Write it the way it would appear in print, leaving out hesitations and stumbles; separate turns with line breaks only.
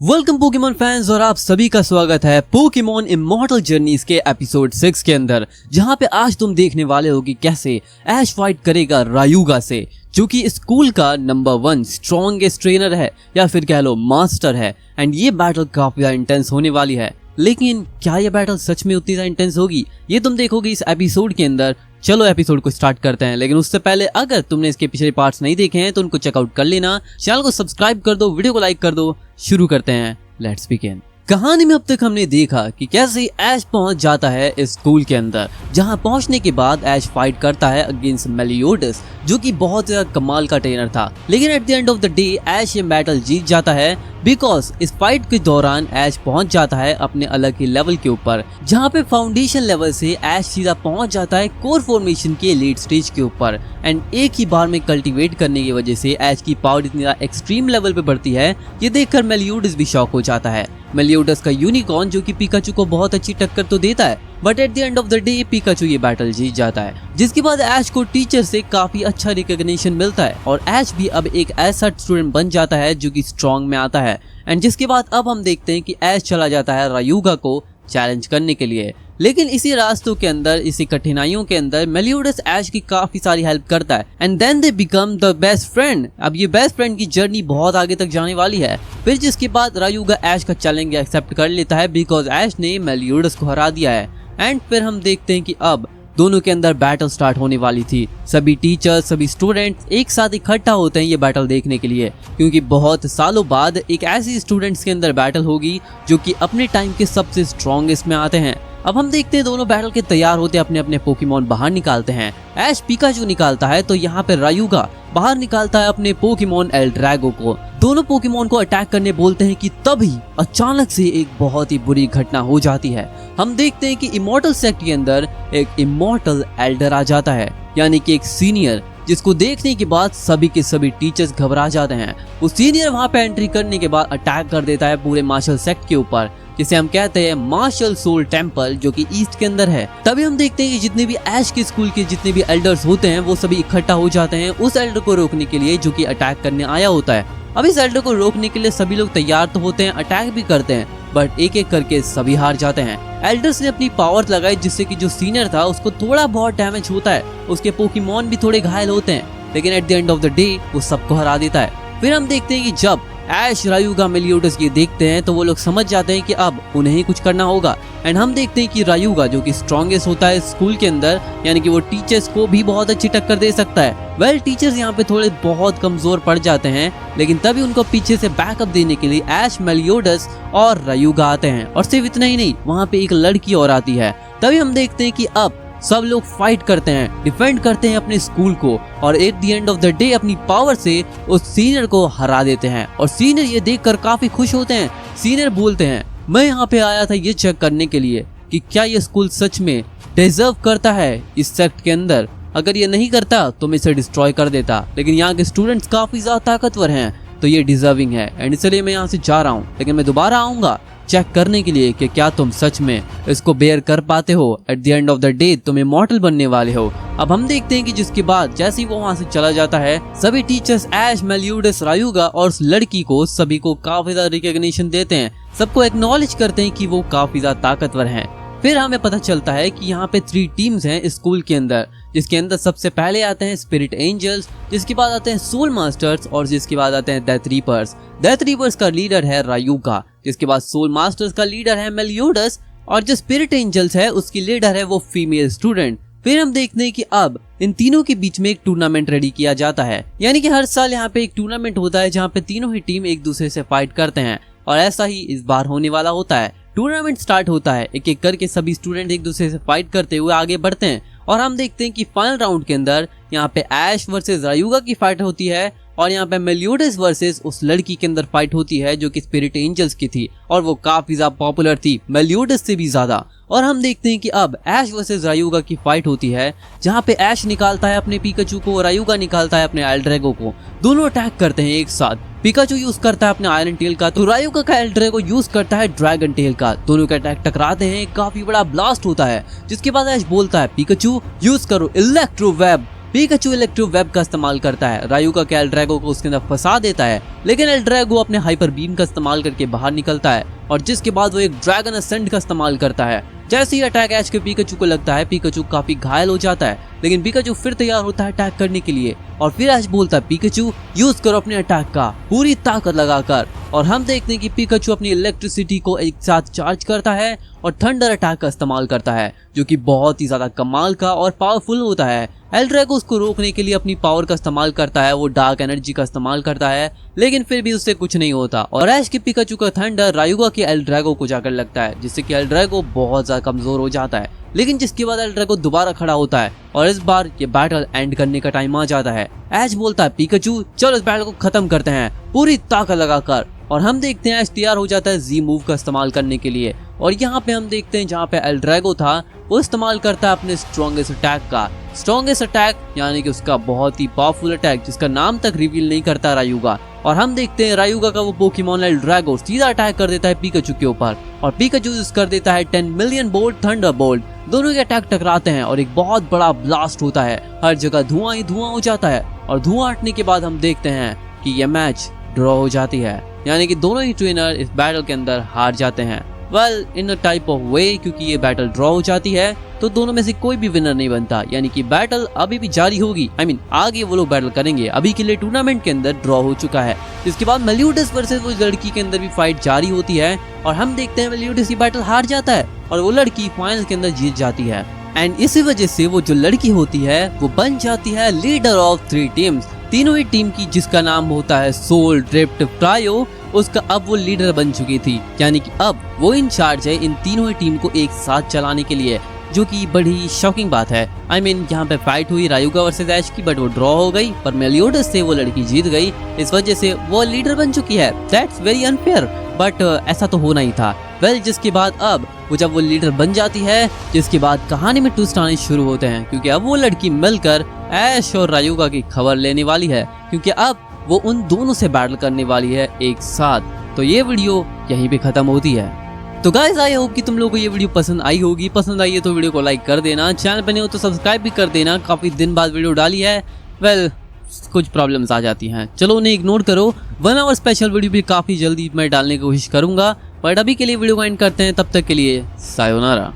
Welcome Pokemon fans और आप सभी का स्वागत है पोकेमॉन इमॉर्टल जर्नीज के एपिसोड 6 के अंदर, जहां पे आज तुम देखने वाले हो कि कैसे ऐश फाइट करेगा रायुगा से, जो कि स्कूल का नंबर 1 स्ट्रॉन्गेस्ट ट्रेनर है या फिर कह लो मास्टर है। एंड ये बैटल काफी इंटेंस होने वाली है, लेकिन क्या ये बैटल सच में उतनी इंटेंस होगी ये तुम देखोगे इस एपिसोड के अंदर। चलो एपिसोड को स्टार्ट करते हैं, लेकिन उससे पहले अगर तुमने इसके पिछले पार्ट्स नहीं देखे हैं तो उनको चेकआउट कर लेना। चैनल को सब्सक्राइब कर दो, वीडियो को लाइक कर दो। शुरू करते हैं, लेट्स बिगिन। कहानी में अब तक हमने देखा कि कैसे ऐश पहुंच जाता है इस स्कूल के अंदर, जहां पहुंचने के बाद ऐश फाइट करता है अगेंस्ट मेलियोडस, जो कि बहुत ज्यादा कमाल का ट्रेनर था। लेकिन at the end of the day Ash ये बैटल जीत जाता है, बिकॉज इस फाइट के दौरान ऐश पहुंच जाता है अपने अलग ही लेवल के ऊपर, जहां पे फाउंडेशन लेवल से ऐश सीधा पहुंच जाता है कोर फॉर्मेशन के लेट स्टेज के ऊपर। एंड एक ही बार में कल्टीवेट करने की वजह से ऐश की पावर इतनी एक्सट्रीम लेवल पे बढ़ती है, ये देखकर मेलियोडस भी शॉक हो जाता है। मेलियोडस का यूनिकॉर्न जो कि पिकाचू को बहुत अच्छी टक्कर तो देता है, but at the end of the day Pikachu ये बैटल जीत जाता है, जिसके बाद ऐश को टीचर से काफी अच्छा रिकॉग्निशन मिलता है और ऐश भी अब एक ऐसा स्टूडेंट बन जाता है जो कि स्ट्रॉन्ग में आता है। एंड जिसके बाद अब हम देखते हैं कि ऐश चला जाता है रायुगा को चैलेंज करने के लिए। लेकिन इसी रास्तों के अंदर, इसी कठिनाइयों के अंदर मेलियोडस ऐश की काफी सारी हेल्प करता है and then they become the best friend. अब ये बेस्ट फ्रेंड की जर्नी बहुत आगे तक जाने वाली है। फिर जिसके बाद रायुगा ऐश का चैलेंज एक्सेप्ट कर लेता है, बिकॉज ऐश ने मेलियोडस को हरा दिया है। एंड फिर हम देखते हैं कि अब दोनों के अंदर बैटल स्टार्ट होने वाली थी। सभी टीचर्स, सभी स्टूडेंट्स एक साथ इकट्ठा होते हैं ये बैटल देखने के लिए, क्योंकि बहुत सालों बाद एक ऐसी स्टूडेंट्स के अंदर बैटल होगी जो कि अपने टाइम के सबसे स्ट्रॉन्गेस्ट में आते हैं। अब हम देखते हैं दोनों बैटल के तैयार होते अपने अपने पोकेमॉन बाहर निकालते हैं। ऐश पिकाचू निकालता है तो यहाँ पे रायुगा बाहर निकालता है अपने पोकेमॉन एल्ड्रैगो को। दोनों पोकेमॉन को अटैक करने बोलते हैं कि तभी अचानक से एक बहुत ही बुरी घटना हो जाती है। हम देखते हैं कि इमॉर्टल सेक्ट के अंदर एक इमॉर्टल एल्डर आ जाता है, यानी कि एक सीनियर, जिसको देखने के बाद सभी के सभी टीचर्स घबरा जाते हैं। वो सीनियर वहां पे एंट्री करने के बाद अटैक कर देता है पूरे मार्शल सेक्ट के ऊपर, जिसे हम कहते हैं मार्शल सोल टेम्पल, जो कि ईस्ट के अंदर है। तभी हम देखते हैं कि जितने भी ऐश के स्कूल के जितने भी एल्डर्स होते हैं वो सभी इकट्ठा हो जाते हैं उस एल्डर को रोकने के लिए जो कि अटैक करने आया होता है। अब इस एल्डर को रोकने के लिए सभी लोग तैयार तो होते हैं, अटैक भी करते हैं, बट एक एक करके सभी हार जाते हैं। एल्डर्स ने अपनी पावर लगाई, जिससे कि जो सीनियर था उसको थोड़ा बहुत डैमेज होता है, उसके पोकेमॉन भी थोड़े घायल होते हैं, लेकिन at the end of the day वो सबको हरा देता है। फिर हम देखते हैं कि जब ऐश, रायुगा, मेलियोडस ये देखते हैं तो वो लोग समझ जाते हैं कि अब उन्हें ही कुछ करना होगा। एंड हम देखते हैं कि रायुगा जो कि स्ट्रॉन्गेस्ट होता है स्कूल के अंदर, यानी कि वो टीचर्स को भी बहुत अच्छी टक्कर दे सकता है। टीचर्स यहाँ पे थोड़े बहुत कमजोर पड़ जाते हैं, लेकिन तभी उनको पीछे से बैकअप देने के लिए ऐश, मेलियोडस और रायुगा आते हैं। और सिर्फ इतना ही नहीं, वहाँ पे एक लड़की और आती है। तभी हम देखते हैं कि अब सब लोग फाइट करते हैं, डिफेंड करते हैं अपने स्कूल को, और eight the end of the day अपनी पावर से उस सीनियर को हरा देते हैं। और सीनियर ये देखकर काफी खुश होते हैं। सीनियर बोलते हैं, मैं यहाँ पे आया था ये चेक करने के लिए कि क्या ये स्कूल सच में डिजर्व करता है इस सेक्ट के अंदर। अगर ये नहीं करता तो मैं इसे डिस्ट्रॉय कर देता, लेकिन यहाँ के स्टूडेंट्स काफी ज्यादा ताकतवर हैं तो ये डिजर्विंग है, एंड इसलिए मैं यहाँ से जा रहा हूँ। लेकिन मैं दोबारा आऊंगा चेक करने के लिए कि क्या तुम सच में इसको बेयर कर पाते हो। Eight the end of the day तुम इमॉर्टल बनने वाले हो। अब हम देखते हैं कि जिसके बाद जैसे ही वो वहां से चला जाता है, सभी टीचर्स ऐश, मेलियोडस, रायुगा और उस लड़की को सभी को काफी ज्यादा रिकॉग्निशन देते हैं, सबको एक्नॉलेज करते हैं कि वो काफी ज्यादा ताकतवर हैं। फिर हमें पता चलता है कि यहाँ पे 3 टीम्स हैं स्कूल के अंदर, जिसके अंदर सबसे पहले आते हैं स्पिरिट एंजल्स, जिसके बाद आते हैं सोल मास्टर्स और जिसके बाद आते हैं डेथ रीपर्स। डेथ रीपर्स का लीडर है रायुगा, जिसके बाद सोल मास्टर्स का लीडर है मेलियोडस, और जो स्पिरिट एंजल्स है उसकी लीडर है वो फीमेल स्टूडेंट। फिर हम देखते हैं कि अब इन तीनों के बीच में एक टूर्नामेंट रेडी किया जाता है, यानी कि हर साल यहाँ पे एक टूर्नामेंट होता है जहाँ पे तीनों ही टीम एक दूसरे से फाइट करते हैं, और ऐसा ही इस बार होने वाला होता है। टूर्नामेंट स्टार्ट होता है, एक एक करके सभी स्टूडेंट एक दूसरे से फाइट करते हुए आगे बढ़ते हैं, और हम देखते हैं कि फाइनल राउंड के अंदर यहाँ पे ऐश वर्सेस रायुगा की फाइट होती है, और यहाँ पे मेलियोडस वर्सेस उस लड़की के अंदर फाइट होती है जो कि स्पिरिट एंजल्स की थी, और वो काफी ज्यादा पॉपुलर थी, मेलियोडस से भी ज्यादा। और हम देखते हैं कि अब ऐश वर्सेस रायुगा की फाइट होती है, जहाँ पे ऐश निकालता है अपने पिकाचू को, रायुगा निकालता है अपने एल्ड्रैगो को। दोनों अटैक करते हैं एक साथ। पिकाचू यूज करता है अपने आयरन टेल का, तो रायुगा का एल्ड्रैगो यूज करता है ड्रैगन टेल का। दोनों के अटैक टकराते हैं, काफी बड़ा ब्लास्ट होता है, जिसके बाद ऐश बोलता है, पिकाचू यूज करो electro web. Pikachu electro web का इस्तेमाल करता है, रायुगा के एल्ड्रैगो को उसके अंदर फंसा देता है, लेकिन एल्ड्रैगो अपने हाइपर बीम का इस्तेमाल करके बाहर निकलता है और जिसके बाद वो एक ड्रैगन असेंट का इस्तेमाल करता है। जैसे ही अटैक ऐश के पिकाचू को लगता है, पिकाचू काफी घायल हो जाता है, लेकिन पिकाचू फिर तैयार होता है अटैक करने के लिए और फिर ऐश बोलता है पिकाचू यूज करो अपने अटैक का पूरी ताकत लगाकर। और हम देखते हैं कि पिकाचू अपनी इलेक्ट्रिसिटी को एक साथ चार्ज करता है और थंडर अटैक का इस्तेमाल करता है, जो कि बहुत ही ज्यादा कमाल का और पावरफुल होता है। एल्ड्रैगो उसको रोकने के लिए अपनी पावर का इस्तेमाल करता है, वो डार्क एनर्जी का इस्तेमाल करता है, लेकिन फिर भी उससे कुछ नहीं होता और ऐश के पिकाचू का थंडर रायुगा के एल्ड्रैगो को जाकर लगता है, जिससे कि एल्ड्रैगो बहुत ज्यादा कमजोर हो जाता है। लेकिन जिसके बाद एल्ड्रैगो दोबारा खड़ा होता है और इस बार ये बैटल एंड करने का टाइम आ जाता है। ऐश बोलता है पिकाचू चलो इस बैटल को खत्म करते हैं पूरी ताकत लगाकर, और हम देखते हैं ऐश तैयार हो जाता है जी मूव का इस्तेमाल करने के लिए। और यहाँ पे हम देखते हैं जहाँ पे एल्ड्रैगो था वो इस्तेमाल करता है अपने स्ट्रॉन्गेस्ट अटैक का, स्ट्रॉन्गेस्ट अटैक यानी कि उसका बहुत ही पावरफुल अटैक जिसका नाम तक रिवील नहीं करता रायुगा। और हम देखते हैं रायुगा का वो पोकेमॉन एल्ड्रैगो सीधा अटैक कर देता है पिकाचू के ऊपर और पिकाचू यूज कर देता है 10 मिलियन बोल्ट थंडर बोल्ट। दोनों के अटैक टकराते हैं और एक बहुत बड़ा ब्लास्ट होता है, हर जगह धुआं ही धुआं हो जाता है और धुआं हटने के बाद हम देखते हैं कि यह मैच ड्रॉ हो जाती है, यानी कि दोनों ही ट्रेनर इस बैटल के अंदर हार जाते हैं। Well in a type of वे, क्योंकि ये बैटल ड्रॉ हो जाती है तो दोनों में से कोई भी विनर नहीं बनता, यानी कि बैटल अभी भी जारी होगी। आगे वो लोग बैटल करेंगे, अभी के लिए टूर्नामेंट के अंदर ड्रॉ हो चुका है। इसके बाद मेलियोडस वर्सेस वो लड़की के अंदर भी फाइट जारी होती है और हम देखते हैं मेलियोडस की बैटल हार जाता है और वो लड़की फाइनल के अंदर जीत जाती है। एंड इसी वजह से वो जो लड़की होती है वो बन जाती है लीडर ऑफ 3 टीम्स, तीनों ही टीम की, जिसका नाम होता है सोल ड्रिफ्ट ट्रायो। उसका अब वो लीडर बन चुकी थी, यानी कि अब वो इंचार्ज है इन तीनों ही टीम को एक साथ चलाने के लिए, जो कि बड़ी शॉकिंग बात है। यहाँ पे फाइट हुई रायुगा वर्सेस ऐश की, बट वो ड्रॉ हो गई, पर मेलियोडस से वो लड़की जीत गई, इस वजह से वो लीडर बन चुकी है। दैट्स वेरी अनफेयर, बट ऐसा तो होना ही था। जिसके बाद अब वो जब वो लीडर बन जाती है, जिसके बाद कहानी में ट्विस्ट आने शुरू होते हैं, क्योंकि अब वो लड़की मिलकर ऐश और रायुगा की खबर लेने वाली है, क्योंकि अब वो उन दोनों से बैटल करने वाली है एक साथ। तो ये वीडियो यहीं पे खत्म होती है। तो गाइस आई होप कि तुम लोगों को ये वीडियो पसंद आई होगी। पसंद आई है तो वीडियो को लाइक कर देना, चैनल पे नहीं हो तो सब्सक्राइब भी कर देना। काफी दिन बाद वीडियो डाली है, कुछ प्रॉब्लम्स आ जाती हैं, चलो उन्हें इग्नोर करो। 1 आवर स्पेशल वीडियो भी काफी जल्दी मैं डालने की कोशिश करूंगा, बट अभी के लिए वीडियो को एंड करते हैं। तब तक के लिए सायोनारा।